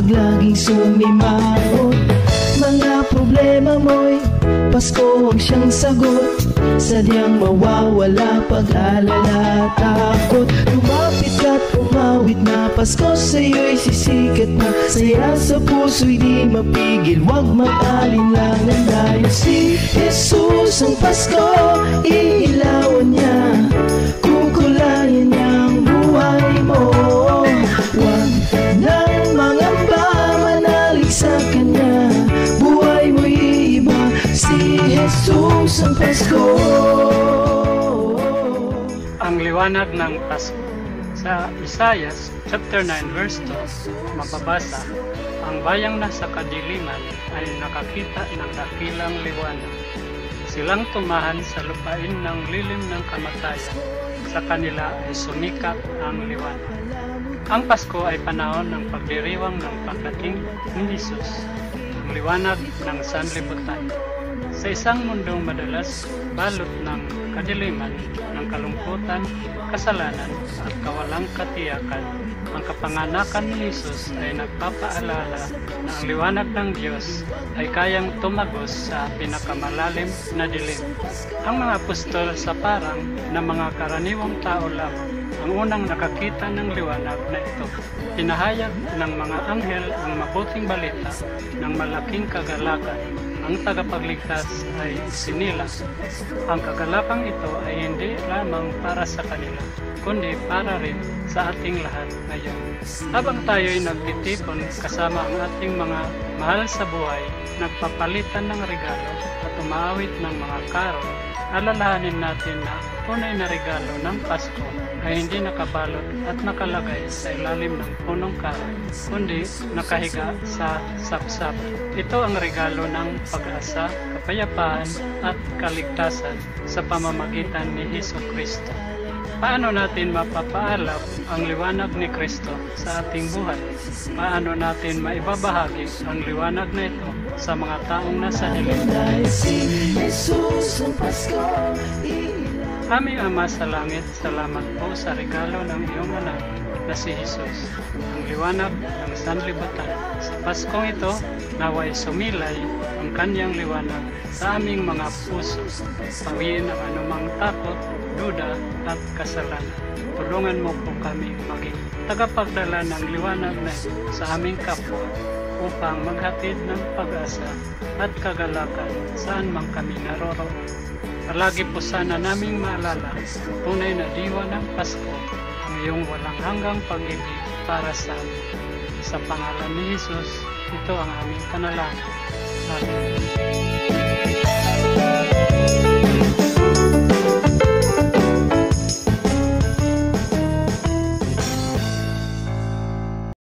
Huwag laging sumimangot. Mga problema mo'y Pasko ang siyang sagot. Sadyang mawawala pag-alala, takot. Lumapit ka't umawit na Pasko sa'yo'y sisikat na. Saya sa puso'y di mapigil, huwag mag-alinlangan dahil si Jesus ang Pasko. Iilawan niya, kukulayan niya ang buhay mo. Huwag nang mangamba, manalig sa Kanya, buhay mo'y iiba. Si Jesus ang Pasko. Ang liwanag ng Pasko. Sa Isaias chapter 9 verse 2, mababasa, ang bayang nasa kadiliman ay nakakita ng dakilang liwanag. Silang tumahan sa lupain ng lilim ng kamatayan. Sa kanila ay sumikat ang liwanag. Ang Pasko ay panahon ng pagdiriwang ng pagdating ni Jesus, ang liwanag ng sanlibutan. Sa isang mundong madalas balot ng kadiliman, ng kalungkutan, kasalanan at kawalang katiyakan, ang kapanganakan ni Jesus ay nagpapaalala na ang liwanag ng Diyos ay kayang tumagos sa pinakamalalim na dilim. Ang mga apostol sa parang na mga karaniwang tao lamang ang unang nakakita ng liwanag na ito. Pinahayag ng mga anghel ang mabuting balita ng malaking kagalakan. Ang tagapagligtas ay sinila. Ang kagalakang ito ay hindi lamang para sa kanila, kundi para rin sa ating lahat ngayon. Habang tayo'y nagtitipon kasama ang ating mga mahal sa buhay, nagpapalitan ng regalo at umaawit ng mga karol, alalahanin natin na tunay na regalo ng Pasko ay hindi nakabalot at nakalagay sa ilalim ng punong kahoy, kundi nakahiga sa sapsap. Ito ang regalo ng pag-asa, kapayapaan at kaligtasan sa pamamagitan ni Jesucristo. Paano natin mapapaalap ang liwanag ni Kristo sa ating buhay? Paano natin maibabahagi ang liwanag na ito sa mga taong nasa dilim? Aming Ama sa langit, salamat po sa regalo ng iyong anak na si Jesus, ang liwanag ng sanlibutan. Sa Paskong ito, naway sumilay ang kanyang liwanag sa aming mga puso, pawiin ang anumang takot, duda at kasalanan. Tulungan mo po kami maging tagapagdala ng liwanag na ito sa aming kapwa upang maghatid ng pag-asa at kagalakan saan man kami naroroon. Palagi po sana naming maalala ang tunay na diwa ng Pasko, ang iyong walang hanggang pag-ibig para sa amin. Sa pangalan ni Jesus, ito ang aming panalangin. Amen.